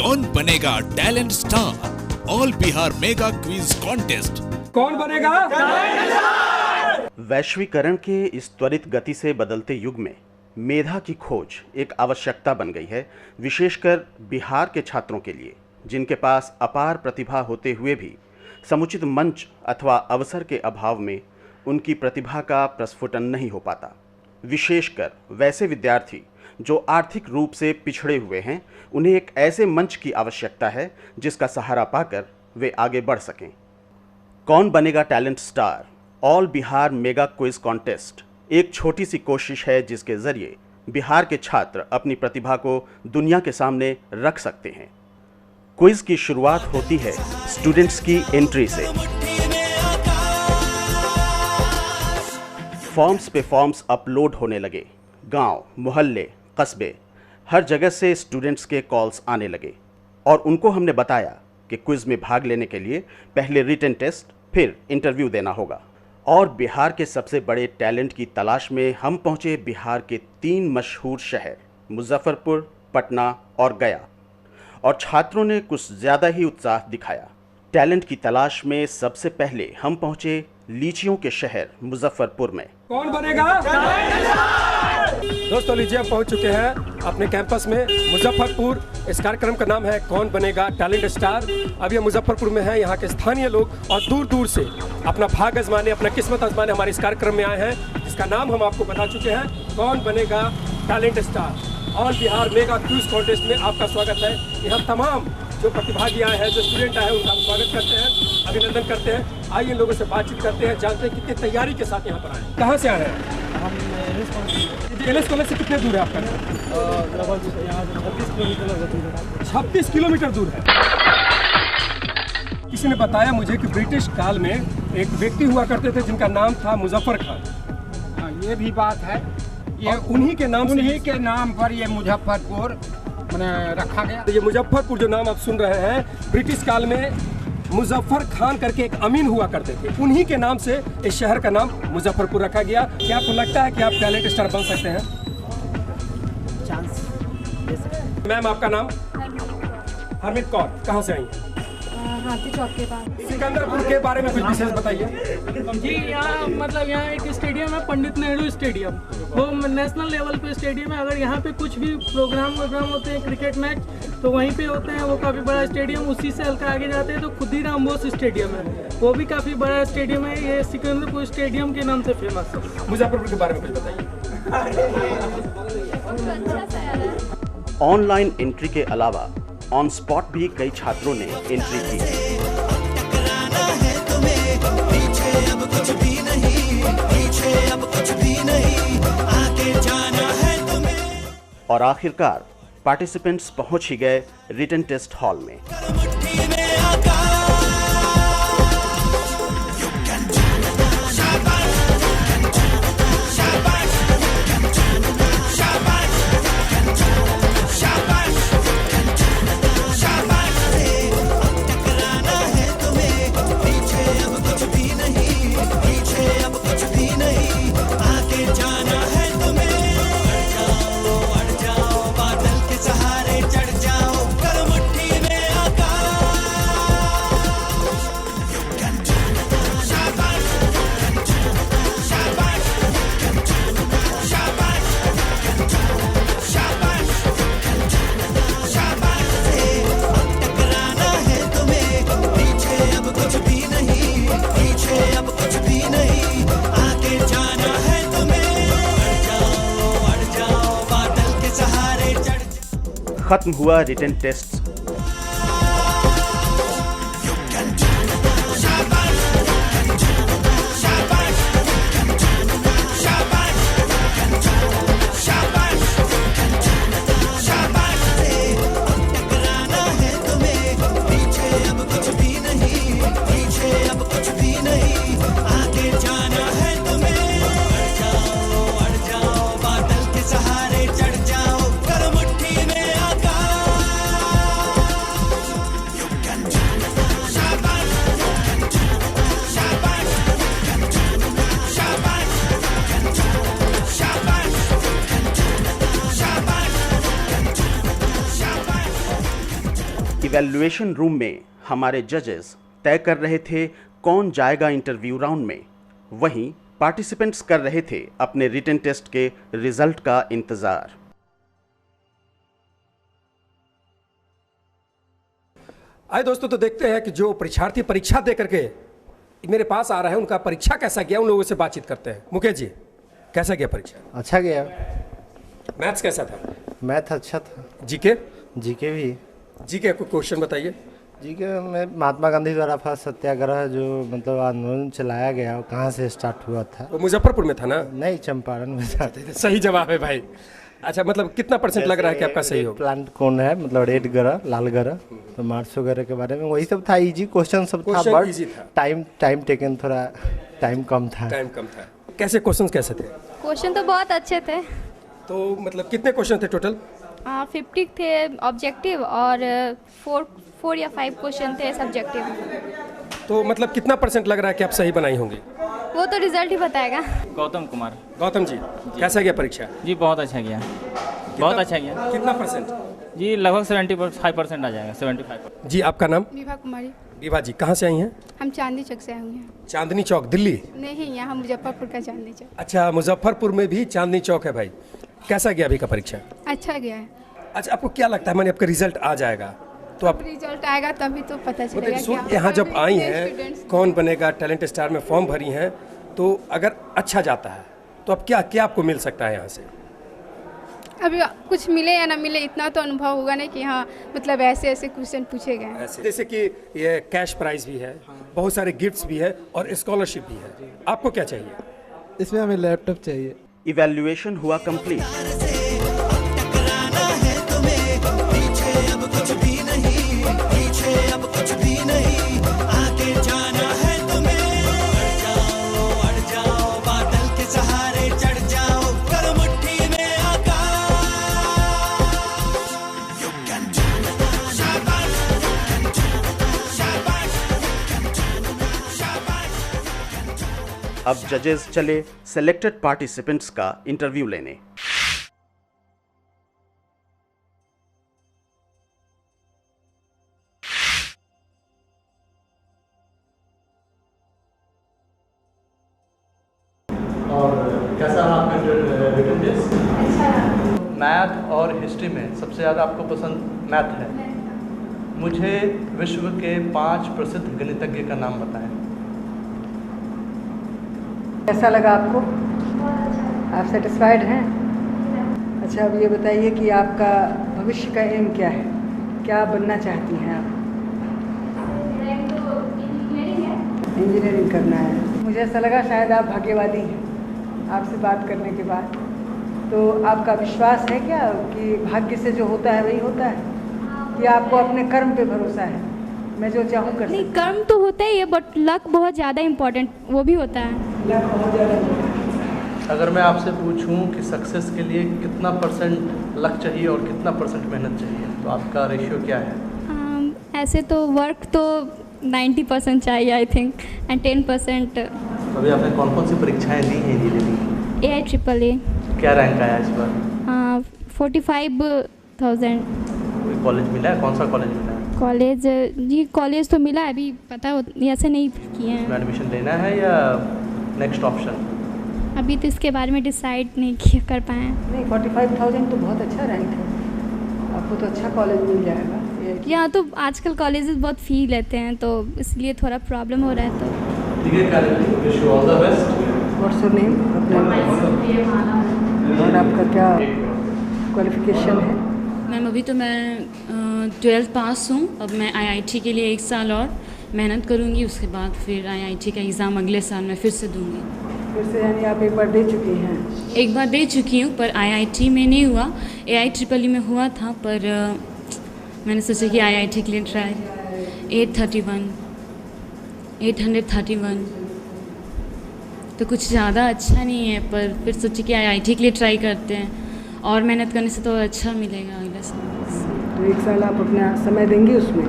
कौन बनेगा talent star all Bihar mega quiz contest. कौन बनेगा? वैश्वीकरण के इस त्वरित गति से बदलते युग में मेधा की खोज एक आवश्यकता बन गई है, विशेषकर बिहार के छात्रों के लिए, जिनके पास अपार प्रतिभा होते हुए भी समुचित मंच अथवा अवसर के अभाव में उनकी प्रतिभा का प्रस्फुटन नहीं हो पाता। विशेषकर वैसे विद्यार्थी जो आर्थिक रूप से पिछड़े हुए हैं, उन्हें एक ऐसे मंच की आवश्यकता है जिसका सहारा पाकर वे आगे बढ़ सकें। कौन बनेगा talent star all Bihar mega quiz contest एक छोटी सी कोशिश है जिसके जरिए बिहार के छात्र अपनी प्रतिभा को दुनिया के सामने रख सकते हैं। क्विज की शुरुआत होती है स्टूडेंट्स की एंट्री से। फॉर्म्स पे फॉर्म्स अपलोड होने लगे। गांव, मोहल्ले, कस्बे, हर जगह से स्टूडेंट्स के कॉल्स आने लगे और उनको हमने बताया कि क्विज में भाग लेने के लिए पहले रिटन टेस्ट, फिर इंटरव्यू देना होगा। और बिहार के सबसे बड़े टैलेंट की तलाश में हम पहुंचे बिहार के 3 मशहूर शहर मुजफ्फरपुर, पटना और गया, और छात्रों ने कुछ ज़्यादा ही उत्साह दिखाया। टैलेंट की तलाश में सबसे पहले हम पहुंचे लीचियों के शहर मुजफ्फरपुर में। कौन बनेगा? दोस्तों, लीजिए हम पहुंच चुके हैं अपने कैंपस में मुजफ्फरपुर। इस कार्यक्रम का नाम है कौन बनेगा टैलेंट स्टार। अब ये मुजफ्फरपुर में है। यहाँ के स्थानीय लोग और दूर दूर से अपना भाग आजमाने, अपना किस्मत आजमाने हमारे इस कार्यक्रम में आए हैं, जिसका नाम हम आपको बता चुके हैं, कौन बनेगा talent star all Bihar mega quiz contest में आपका स्वागत है। यहाँ तमाम जो प्रतिभागी आए हैं, जो स्टूडेंट आए हैं, उनका हम स्वागत करते हैं, अभिनंदन करते हैं। आइए इन लोगों से बातचीत करते हैं, जानते हैं कितनी तैयारी के साथ यहाँ पर आए। कहाँ से आए हैं? हम एलएस कॉलेज से कितने दूर है आपका? लगभग यहाँ से 36 किलोमीटर लगभग 36 किलोमीटर दूर है। किसी ने बताया मुझे कि ब्रिटिश काल में एक व्यक्ति हुआ करते थे जिनका नाम था मुजफ्फर खान। हाँ, ये भी बात है। ये उन्हीं के नाम पर ये मुजफ्फरपुर मैंने रखा गया। ये मुजफ्फरपुर जो नाम आप सुन रहे हैं, ब्रिटिश काल में मुजफ्फर खान करके एक अमीन हुआ करते थे, उन्हीं के नाम से इस शहर का नाम मुजफ्फरपुर रखा गया। क्या आपको लगता है कि आप टैलेंट स्टार बन सकते हैं? चांस। मैम, आपका नाम? हरमीत कौर। कहाँ से आई हैं? हाथी चौक के पास। सिकंदरपुर के बारे में कुछ विशेष बताइए। जी, यहाँ मतलब यहाँ एक स्टेडियम है, पंडित नेहरू स्टेडियम। वो नेशनल लेवल पे स्टेडियम है। अगर यहाँ पे कुछ भी प्रोग्राम होते हैं, क्रिकेट मैच, तो वहीं पे होते हैं। वो काफ़ी बड़ा स्टेडियम, उसी से हल्का आगे जाते हैं तो खुदीराम बोस स्टेडियम है, वो भी काफ़ी बड़ा स्टेडियम है। ये सिकंदरपुर स्टेडियम के नाम से फेमस है। मुजफ्फरपुर के बारे में कुछ बताइए। ऑनलाइन एंट्री के अलावा ऑन स्पॉट भी कई छात्रों ने एंट्री की। और आखिरकार पार्टिसिपेंट्स पहुंच ही गए रिटन टेस्ट हॉल में। खत्म हुआ रिटन टेस्ट। इवैल्यूएशन रूम में हमारे जजेस तय कर रहे थे कौन जाएगा इंटरव्यू राउंड में, वहीं पार्टिसिपेंट्स कर रहे थे अपने रिटन टेस्ट के रिजल्ट का इंतजार। आए दोस्तों, तो देखते हैं कि जो परीक्षार्थी परीक्षा दे करके मेरे पास आ रहा है उनका परीक्षा कैसा गया, उन लोगों से बातचीत करते हैं। मुकेश जी, कैसा गया परीक्षा? अच्छा गया। मैथ्स कैसा था? मैथ अच्छा था। जीके? जीके भी। जीके कोई क्वेश्चन बताइए। जीके में महात्मा गांधी द्वारा फर्स्ट सत्याग्रह जो मतलब आंदोलन चलाया गया वो कहाँ से स्टार्ट हुआ था? वो मुजफ्फरपुर में था ना? नहीं, चंपारण में था। सही जवाब है भाई। अच्छा, मतलब कितना % लग रहा है कि आपका सही होगा? प्लांट कौन है, मतलब रेड ग्रह, लाल ग्रह, तो मार्स वगैरह के बारे में वही सब था। इजी क्वेश्चन सब था, बट टाइम टेकन थोड़ा टाइम कम था। कैसे क्वेश्चन कैसे थे? क्वेश्चन तो बहुत अच्छे थे। तो मतलब कितने क्वेश्चन थे टोटल? 50 थे ऑब्जेक्टिव और 4 या 5 क्वेश्चन थे सब्जेक्टिव। तो मतलब कितना % लग रहा है कि आप सही बनाई होंगी? वो तो रिजल्ट ही बताएगा। गौतम कुमार। गौतम जी, कैसा गया परीक्षा? जी बहुत अच्छा गया, बहुत अच्छा गया। कितना %? जी लगभग 75% आ जाएगा, 75%। जी, आपका नाम? विभा कुमारी। विभा जी, कहाँ से आई हैं? हम चांदनी चौक से आए हुए हैं। चांदनी चौक, दिल्ली? नहीं, यहाँ मुजफ्फरपुर का चांदनी चौक। अच्छा, मुजफ्फरपुर में भी चांदनी चौक है भाई। कैसा गया अभी का परीक्षा? अच्छा गया है। अच्छा, आपको क्या लगता है, मैंने आपका रिजल्ट आ जाएगा तो आप रिजल्ट आएगा तभी तो पता चलेगा। मतलब यहाँ जब आई हैं, कौन बनेगा टैलेंट स्टार में फॉर्म भरी हैं, तो अगर अच्छा जाता है तो अब क्या क्या आपको मिल सकता है यहाँ से? अभी कुछ मिले या ना मिले इतना तो अनुभव होगा नहीं कि हाँ मतलब ऐसे ऐसे क्वेश्चन पूछे गए। जैसे कि ये कैश प्राइज भी है, बहुत सारे गिफ्ट्स भी है और स्कॉलरशिप भी है। आपको क्या चाहिए? इसमें हमें लैपटॉप चाहिए। इवैल्यूएशन हुआ कंप्लीट। अब जजेस चले सेलेक्टेड पार्टिसिपेंट्स का इंटरव्यू लेने। और कैसा रहा आपका रिटन टेस्ट? मैथ और हिस्ट्री में सबसे ज़्यादा आपको पसंद मैथ है। मुझे विश्व के 5 प्रसिद्ध गणितज्ञ का नाम बताएं। कैसा लगा आपको? आप सेटिस्फाइड हैं? अच्छा, अब ये बताइए कि आपका भविष्य का एम क्या है, क्या बनना चाहती हैं आप? इंजीनियरिंग करना है। मुझे ऐसा लगा शायद आप भाग्यवादी हैं आपसे बात करने के बाद। तो आपका विश्वास है क्या कि भाग्य से जो होता है वही होता है, कि आपको अपने कर्म पे भरोसा है? मैं जो चाहूँ कर नहीं, कर्म तो होता ही है बट लक बहुत ज़्यादा इम्पोर्टेंट वो भी होता है। लक बहुत ज़्यादा। अगर मैं आपसे पूछूं कि सक्सेस के लिए कितना % लक चाहिए और कितना % मेहनत चाहिए, तो आपका रेशियो क्या है? ऐसे तो वर्क तो 90% चाहिए आई थिंक, एंड 10%। अभी आपने कौन कौन सी परीक्षाएं दी हैं इंजीनियरिंग? AIAAA। क्या रैंक आया इस बार? 45,000। कोई कॉलेज मिला है? कौन सा कॉलेज मिला है? कॉलेज जी, कॉलेज तो मिला है, अभी पता ऐसे नहीं किए हैं। एडमिशन लेना है या नेक्स्ट ऑप्शन? अभी तो इसके बारे में डिसाइड नहीं कर पाए हैं। नहीं, 45,000 तो बहुत अच्छा रैंक है, आपको तो अच्छा कॉलेज मिल जाएगा। यहाँ तो आजकल कॉलेजेस बहुत फ़ी लेते हैं तो इसलिए थोड़ा प्रॉब्लम हो रहा है। तो ठीक है, wish you all the best. What's your name? और आपका क्या क्वालिफिकेशन है? मैम अभी तो मैं 12th पास हूँ। अब मैं IIT के लिए 1 साल और मेहनत करूँगी, उसके बाद फिर IIT का एग्ज़ाम अगले साल मैं फिर से दूँगी। फिर से यानी आप एक बार दे चुकी हैं? एक बार दे चुकी हूँ पर IIT में नहीं हुआ, AIEEE में हुआ था, पर मैंने सोचा कि IIT के लिए ट्राई। 831 तो कुछ ज़्यादा अच्छा नहीं है, पर फिर सोचे कि IIT के लिए ट्राई करते हैं और मेहनत करने से तो अच्छा मिलेगा अगले साल। तो 1 साल आप अपना समय देंगी उसमें?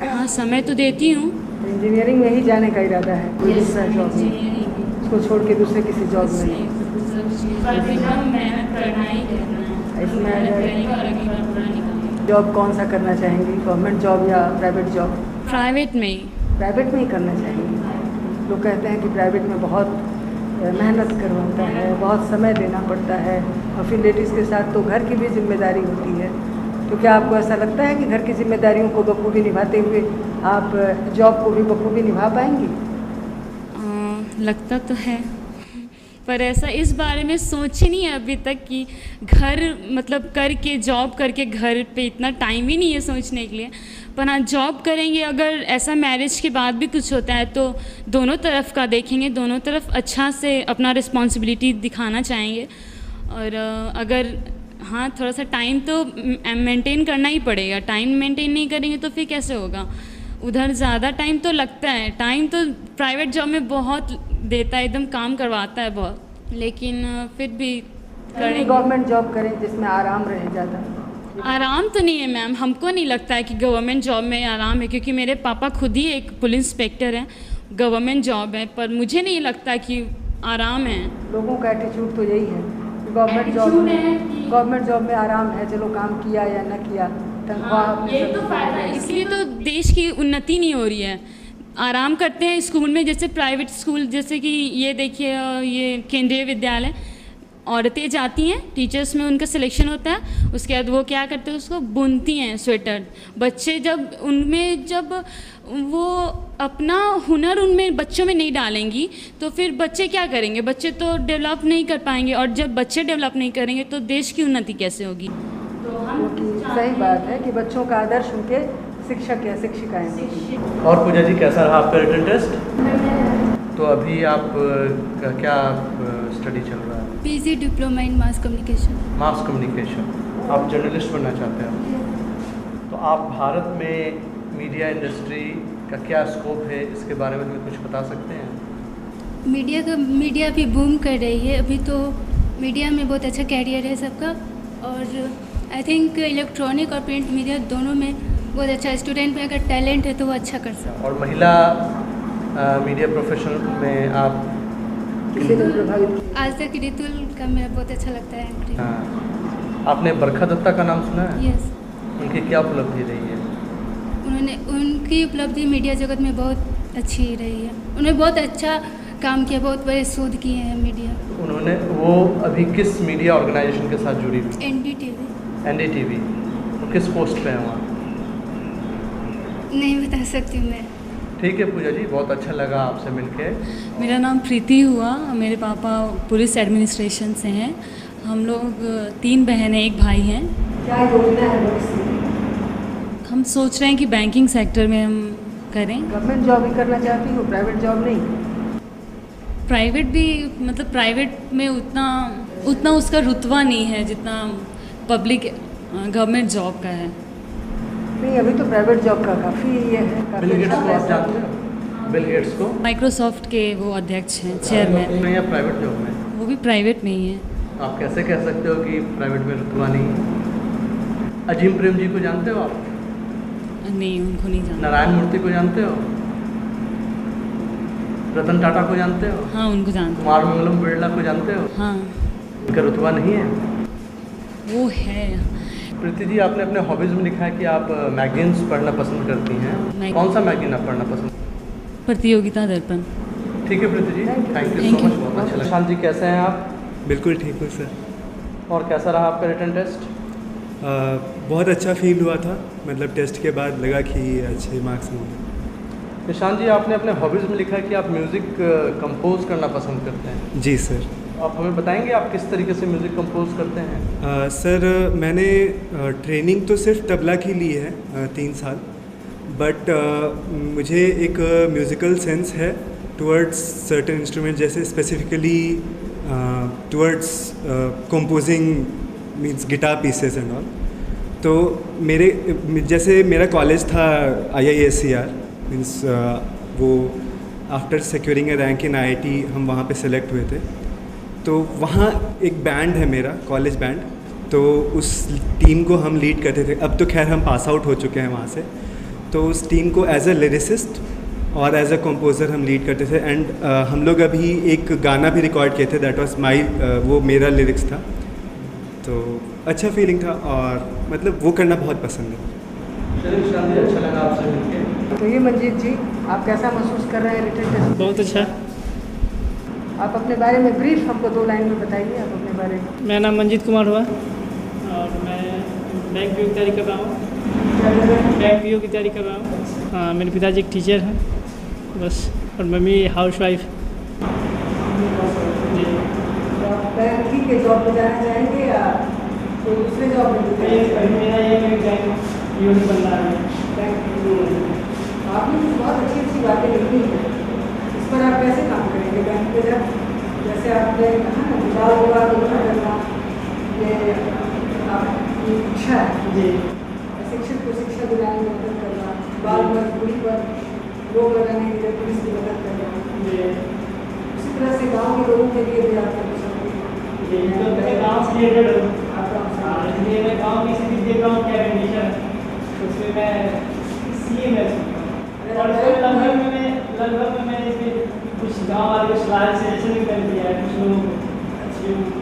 हाँ, समय तो देती हूँ। इंजीनियरिंग में ही जाने का इरादा है? कोई दूसरा जॉब नहीं, उसको छोड़ के दूसरे किसी जॉब में नहीं? मेहनत करना ही करना है, इसमें जॉब कौन सा करना चाहेंगी, गवर्नमेंट जॉब या प्राइवेट जॉब? प्राइवेट में ही। प्राइवेट में ही करना चाहेंगी। लोग कहते हैं कि प्राइवेट में बहुत मेहनत करवाता है, बहुत समय देना पड़ता है, और फिर लेडीज़ के साथ तो घर की भी जिम्मेदारी होती है। तो क्या आपको ऐसा लगता है कि घर की जिम्मेदारियों को बखूबी निभाते हुए आप जॉब को भी बखूबी निभा पाएंगी? लगता तो है, पर ऐसा इस बारे में सोची नहीं है अभी तक कि घर मतलब करके जॉब करके घर पे इतना टाइम ही नहीं है सोचने के लिए। पर हाँ, जॉब करेंगे, अगर ऐसा मैरिज के बाद भी कुछ होता है तो दोनों तरफ का देखेंगे, दोनों तरफ अच्छा से अपना रिस्पॉन्सिबिलिटी दिखाना चाहेंगे। और अगर हाँ, थोड़ा सा टाइम तो मेंटेन करना ही पड़ेगा। टाइम मेंटेन नहीं करेंगे तो फिर कैसे होगा। उधर ज़्यादा टाइम तो लगता है, टाइम तो प्राइवेट जॉब में बहुत देता है, एकदम काम करवाता है बहुत, लेकिन फिर भी करेंगे। गवर्नमेंट जॉब करें जिसमें आराम रहे ज़्यादा। आराम तो नहीं है मैम, हमको नहीं लगता है कि गवर्नमेंट जॉब में आराम है, क्योंकि मेरे पापा खुद ही एक पुलिस इंस्पेक्टर हैं, गवर्नमेंट जॉब है, पर मुझे नहीं लगता कि आराम है। लोगों का एटीट्यूड तो यही है, गवर्नमेंट जॉब में आराम है, चलो काम किया या न किया, तनख्वाह। ये तो फायदा है, इसलिए तो देश की उन्नति नहीं हो रही है। आराम करते हैं स्कूल में, जैसे प्राइवेट स्कूल, जैसे कि ये देखिए, ये केंद्रीय विद्यालय, औरतें जाती हैं, टीचर्स में उनका सिलेक्शन होता है, उसके बाद वो क्या करते हैं, उसको बुनती हैं स्वेटर। बच्चे जब वो अपना हुनर उनमें बच्चों में नहीं डालेंगी तो फिर बच्चे क्या करेंगे, बच्चे तो डेवलप नहीं कर पाएंगे, और जब बच्चे डेवलप नहीं करेंगे तो देश की उन्नति कैसे होगी। तो सही बात है कि बच्चों का आदर्श उनके शिक्षक या शिक्षिकाएं। और पूजा जी, कैसा रहा आपका रिटन टेस्ट? तो अभी आप का क्या स्टडी चल रहा है? PG diploma in mass communication. Mass communication, आप जर्नलिस्ट बनना चाहते हैं। तो आप भारत में मीडिया इंडस्ट्री का क्या स्कोप है, इसके बारे में हमें कुछ बता सकते हैं? मीडिया भी बूम कर रही है, अभी तो मीडिया में बहुत अच्छा कैरियर है सबका, और आई थिंक इलेक्ट्रॉनिक और प्रिंट मीडिया दोनों में बहुत अच्छा, स्टूडेंट में अगर टैलेंट है तो वो अच्छा कर सकता है। और महिला मीडिया प्रोफेशन में आप किसी ने प्रभावित? आज तक रितुल का मेरा बहुत अच्छा लगता है। हाँ, आपने बरखा दत्ता का नाम सुना है? यस। उनकी क्या उपलब्धि रही है? उनकी उपलब्धि मीडिया जगत में बहुत अच्छी रही है, उन्होंने बहुत अच्छा काम किया, बहुत बड़े शोध किए हैं मीडिया। वो अभी किस मीडिया ऑर्गेनाइजेशन के साथ जुड़ी हुई? NDTV। तो किस पोस्ट पे हैं वहाँ? नहीं बता सकती मैं। ठीक है पूजा जी, बहुत अच्छा लगा आपसे मिलके। मेरा नाम प्रीति हुआ, मेरे पापा पुलिस एडमिनिस्ट्रेशन से हैं। हम लोग 3 बहन हैं, 1 भाई हैं। क्या योजना है भविष्य? हम सोच रहे हैं कि बैंकिंग सेक्टर में हम करें। गवर्नमेंट जॉब ही करना चाहती हूँ, प्राइवेट जॉब नहीं? प्राइवेट भी, मतलब प्राइवेट में उतना उसका रुतबा नहीं है जितना पब्लिक गवर्नमेंट जॉब का है। नहीं, अभी तो प्राइवेट जॉब का काफ़ी ये है। बिल गेट्स को आप जानते हो? बिल गेट्स को माइक्रोसॉफ्ट के वो अध्यक्ष हैं, चेयरमैन। नहीं, या प्राइवेट जॉब में? वो भी प्राइवेट में ही है। आप कैसे कह सकते हो कि प्राइवेट में रुतबा नहीं है? अजीम प्रेम जी को जानते हो आप? नहीं, उनको नहीं जानते। नारायण मूर्ति को जानते हो? रतन टाटा को जानते हो? हाँ, उनको जानते। कुमार मंगलम बिरला को जानते हो? हाँ। उनका रुतबा नहीं है? वो है। प्रीति जी, आपने अपने हॉबीज़ में लिखा है कि आप मैगजीन्स पढ़ना पसंद करती हैं। कौन सा मैगजीन आप पढ़ना पसंद? प्रतियोगिता दर्पण। ठीक है Preeti ji, thank you so much, बहुत अच्छा लगा। शांत जी, कैसे हैं आप? बिल्कुल ठीक हूँ सर। और कैसा रहा आपका रिटन टेस्ट? बहुत अच्छा फील हुआ था, मतलब टेस्ट के बाद लगा कि अच्छे मार्क्स मिले। निशांत जी, आपने अपने हॉबीज़ में लिखा है कि आप म्यूज़िक कंपोज करना पसंद करते हैं। जी सर। आप हमें बताएंगे आप किस तरीके से म्यूज़िक कंपोज करते हैं? सर, मैंने ट्रेनिंग तो सिर्फ तबला की ली है 3 साल, बट मुझे एक म्यूज़िकल सेंस है टुवर्ड्स सर्टेन इंस्ट्रूमेंट, जैसे specifically towards composing means guitar pieces and all. तो जैसे मेरा कॉलेज था IISER, मीन्स वो after securing A rank in IIT हम वहाँ पे सेलेक्ट हुए थे। तो वहाँ एक बैंड है मेरा, कॉलेज बैंड, तो उस टीम को हम लीड करते थे। अब तो खैर हम पास आउट हो चुके हैं वहाँ से। तो उस टीम को एज अ लिरिसिस्ट और एज अ कंपोज़र हम लीड करते थे। एंड हम लोग अभी एक गाना भी रिकॉर्ड किए थे, दैट वाज माई, वो मेरा लिरिक्स था। तो अच्छा फीलिंग था और मतलब वो करना बहुत पसंद है। चलिए निशांत जी, अच्छा लगा आपसे मिलकर। तो ये मंजीत जी, आप कैसा महसूस कर रहे हैं रिटन टेस्ट? बहुत अच्छा। आप अपने बारे में ब्रीफ हमको 2 लाइन में बताइए, आप अपने बारे में। मेरा नाम मंजीत कुमार हुआ और मैं बैंक पीओ की तैयारी कर रहा हूँ। बैंक पीओ की तैयारी कर रहा हूँ। हाँ, मेरे पिताजी एक टीचर हैं बस, और मम्मी हाउस वाइफ। बैंक के जॉब में जाना चाहेंगे या कोई दूसरे जॉब में? मेरा ये यूज बनना है। आपने बहुत अच्छी अच्छी बातें लिखी हैं, इस पर आप कैसे काम करेंगे बैंक के जब? जैसे आपने कहा ना बाल विवाह रोकना करना, ये आपकी इच्छा है जी। शिक्षक को शिक्षा दिलाने में मदद करना, बाल मजदूरी पर रोक लगाने के लिए पुलिस की मदद करना, उसी तरह से गाँव के लोगों के लिए भी आपको गाँव की स्थिति देख रहा हूँ क्या कंडीशन है, उसमें मैं सीए में और लगभग में मैंने इसमें कुछ गाँव वाले कुछ लाल सेलेक्शन भी कर दिया है। कुछ लोगों को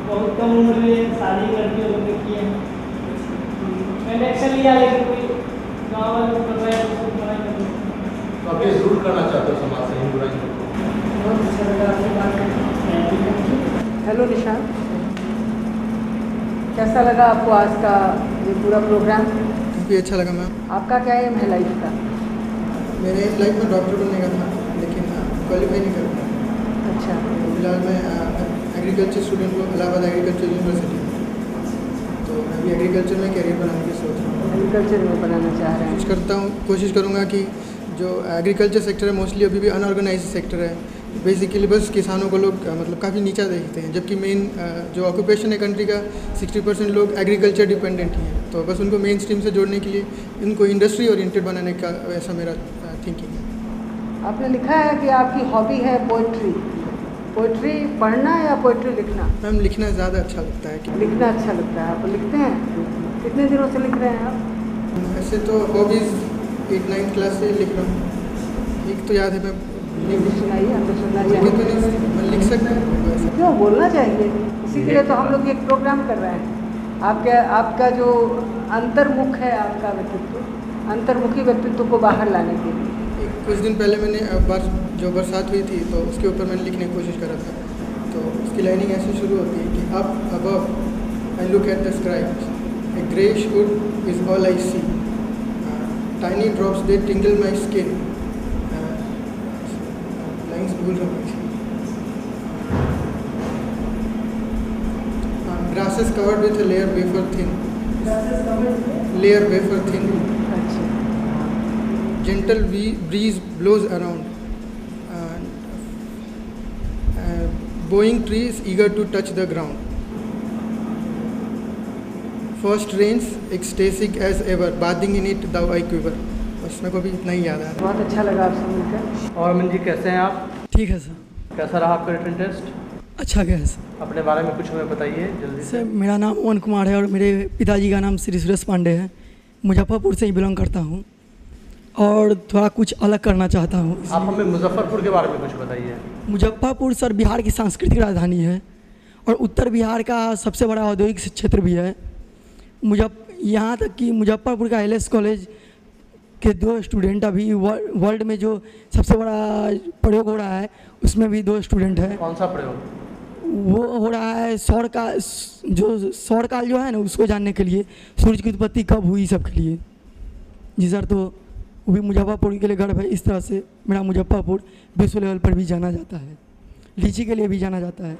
बहुत कम उम्र में शादी लड़कियों को की है। मैंने एक्शन लिया लेकिन कोई गाँव वाले को कर रहा है उसको मना कर दिया। तो आप ये जरूर करना चाहते हो समाज से हिंदू राज को? बहुत अच्छा लगा आपकी बात करके। हेलो निशांत, कैसा लगा आपको आज का ये पूरा प्रोग्राम? काफ़ी अच्छा लगा मैम। आपका क्या एम है लाइफ का? मेरे लाइफ में डॉक्टर बनने का था लेकिन क्वालिफाई नहीं कर पाया। अच्छा। फिलहाल मैं एग्रीकल्चर स्टूडेंट हूँ इलाहाबाद एग्रीकल्चर यूनिवर्सिटी, तो मैं अभी एग्रीकल्चर में कैरियर बनाने की सोच रहा हूँ। एग्रीकल्चर में बनाना चाह रहे हैं? कोशिश करूँगा कि जो एग्रीकल्चर सेक्टर है मोस्टली अभी भी अनऑर्गेनाइज सेक्टर है। बेसिकली बस किसानों को लोग मतलब काफ़ी नीचा देखते हैं, जबकि मेन जो ऑक्यूपेशन है कंट्री का 60% लोग एग्रीकल्चर डिपेंडेंट ही हैं। तो बस उनको मेन स्ट्रीम से जोड़ने के लिए इनको इंडस्ट्री ओरिएंटेड बनाने का ऐसा मेरा थिंकिंग है। आपने लिखा है कि आपकी हॉबी है पोइट्री। पोइट्री पढ़ना या पोइट्री लिखना? मैम लिखना ज़्यादा अच्छा लगता है। लिखना अच्छा लगता है, आप लिखते हैं? कितने दिनों से लिख रहे हैं आप? ऐसे तो हॉबीज़ 8-9 क्लास से लिख रहा हूँ। एक तो याद है मैं सुनाइए, हमको सुनना चाहिए। लिख सकते हैं? क्यों, बोलना चाहिए। इसी के लिए तो हम लोग एक प्रोग्राम कर रहे हैं। आपका जो अंतर्मुख है, आपका व्यक्तित्व, अंतर्मुखी व्यक्तित्व को बाहर लाने के लिए। कुछ दिन पहले मैंने जो बरसात हुई थी तो उसके ऊपर मैंने लिखने की कोशिश करा था। तो उसकी लाइनिंग ऐसे शुरू होती है कि up above I look at the sky, a greyish hood is all I see, tiny drops they tingle my skin. Lines भूल रहा हूँ। Grasses covered with a layer wafer thin. Layer wafer thin. Gentle breeze blows around. Bowing trees eager to touch the ground. First rains ecstatic as ever, bathing in it thou I quiver. बस मेरे को भी इतना ही याद है। बहुत अच्छा लगा आपसे मिलकर। और अमन जी कैसे हैं आप? ठीक है सर। कैसा रहा आपका रिटन टेस्ट? अच्छा गया है सर। अपने बारे में कुछ हमें बताइए जल्दी से। सर मेरा नाम ओवन कुमार है और मेरे पिताजी का नाम श्री सुरेश पांडे है। मुजफ्फरपुर से ही बिलोंग करता हूँ और थोड़ा कुछ अलग करना चाहता हूँ। आप हमें मुजफ्फरपुर के बारे में कुछ बताइए। मुजफ्फरपुर सर बिहार की सांस्कृतिक राजधानी है और उत्तर बिहार का सबसे बड़ा औद्योगिक क्षेत्र भी है। यहाँ तक कि मुजफ्फरपुर का LS कॉलेज के 2 स्टूडेंट अभी वर्ल्ड में जो सबसे बड़ा प्रयोग हो रहा है उसमें भी 2 स्टूडेंट हैं। कौन सा प्रयोग? वो हो रहा है सौर काल जो है ना, उसको जानने के लिए, सूरज की उत्पत्ति कब हुई सब के लिए। जी सर, तो वो भी मुजफ्फरपुर के लिए गर्व है। इस तरह से मेरा मुजफ्फरपुर विश्व लेवल पर भी जाना जाता है, लीची के लिए भी जाना जाता है।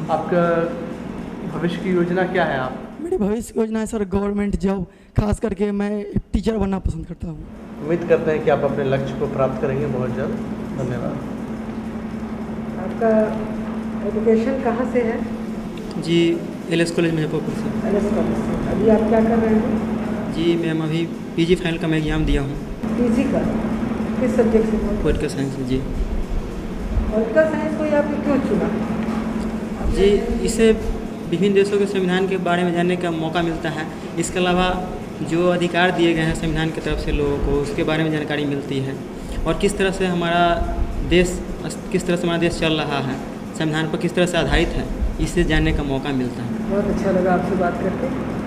आपका भविष्य की योजना क्या है? आप मेरी भविष्य की योजना है सर गवर्नमेंट जॉब, खास करके मैं एक टीचर बनना पसंद करता हूँ। उम्मीद करते हैं कि आप अपने लक्ष्य को प्राप्त करेंगे बहुत जल्द। धन्यवाद। आपका एजुकेशन कहाँ से है? जी LS कॉलेज मुजफ्फरपुर से। LS कॉलेज से। अभी आप क्या कर रहे हैं? जी मैम अभी PG फाइनल का मैं एग्ज़ाम दिया हूँ। PG का किस सब्जेक्ट से? Political science. जी पॉलिटिकल साइंस को आपने क्यों चुना? जी इससे विभिन्न देशों के संविधान के बारे में जानने का मौका मिलता है। इसके अलावा जो अधिकार दिए गए हैं संविधान की तरफ से लोगों को, उसके बारे में जानकारी मिलती है और किस तरह से हमारा देश चल रहा है, संविधान पर किस तरह से आधारित है, इससे जानने का मौका मिलता है। बहुत अच्छा लगा आपसे बात करके।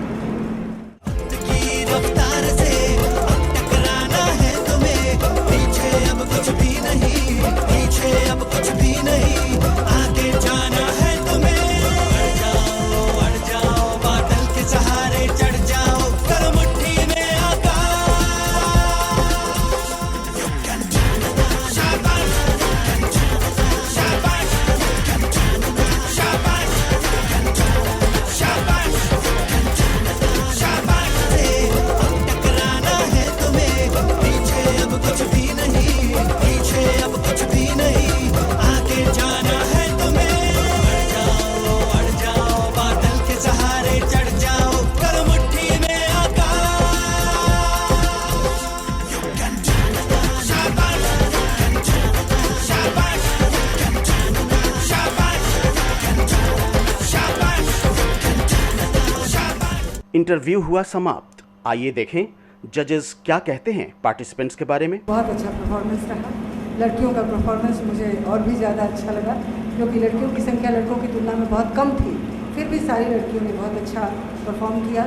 इंटरव्यू हुआ समाप्त। आइए देखें जजेस क्या कहते हैं पार्टिसिपेंट्स के बारे में। बहुत अच्छा परफॉर्मेंस रहा। लड़कियों का परफॉर्मेंस मुझे और भी ज़्यादा अच्छा लगा, क्योंकि लड़कियों की संख्या लड़कों की तुलना में बहुत कम थी, फिर भी सारी लड़कियों ने बहुत अच्छा परफॉर्म किया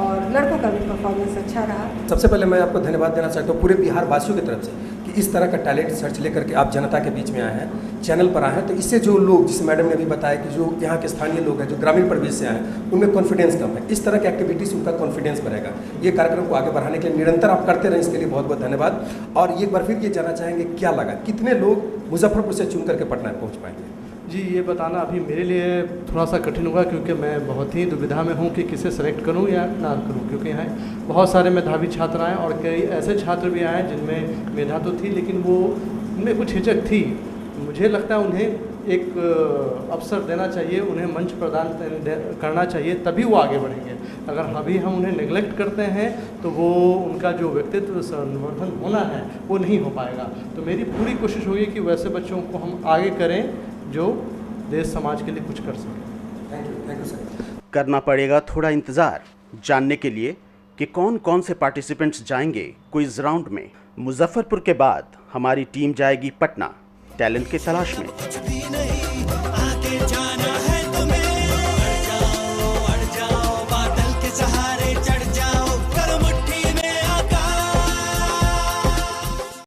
और लड़कों का भी परफॉर्मेंस अच्छा रहा। सबसे पहले मैं आपको धन्यवाद देना चाहता हूँ पूरे बिहार वासियों की तरफ से कि इस तरह का टैलेंट सर्च लेकर के आप जनता के बीच में आए हैं, चैनल पर आए हैं। तो इससे जो लोग, जिस मैडम ने भी बताया कि जो यहाँ के स्थानीय लोग हैं, जो ग्रामीण परिवेश से आए हैं, उनमें कॉन्फिडेंस कम है। इस तरह की एक्टिविटी से उनका कॉन्फिडेंस बढ़ेगा। ये कार्यक्रम को आगे बढ़ाने के लिए निरंतर आप करते रहें, इसके लिए बहुत बहुत धन्यवाद। और एक बार फिर ये जानना चाहेंगे क्या लगा, कितने लोग मुजफ्फरपुर से चुन करके पटना पहुँच पाएंगे? जी, ये बताना अभी मेरे लिए थोड़ा सा कठिन होगा, क्योंकि मैं बहुत ही दुविधा में हूँ कि किसे सेलेक्ट करूँ या ना करूँ, क्योंकि यहाँ बहुत सारे मेधावी छात्र आए और कई ऐसे छात्र भी आए जिनमें मेधा तो थी लेकिन वो उनमें कुछ हिचक थी। मुझे लगता है उन्हें एक अवसर देना चाहिए, उन्हें मंच प्रदान करना चाहिए, तभी वो आगे बढ़ेंगे। अगर अभी हम उन्हें नेग्लेक्ट करते हैं तो वो उनका जो व्यक्तित्व संवर्धन होना है वो नहीं हो पाएगा। तो मेरी पूरी कोशिश होगी कि वैसे बच्चों को हम आगे करें जो देश समाज के लिए कुछ कर सकें। Thank you sir. करना पड़ेगा थोड़ा इंतज़ार जानने के लिए कि कौन कौन से पार्टिसिपेंट्स जाएंगे क्विज राउंड में। मुजफ्फरपुर के बाद हमारी टीम जाएगी पटना टैलेंट की तलाश में।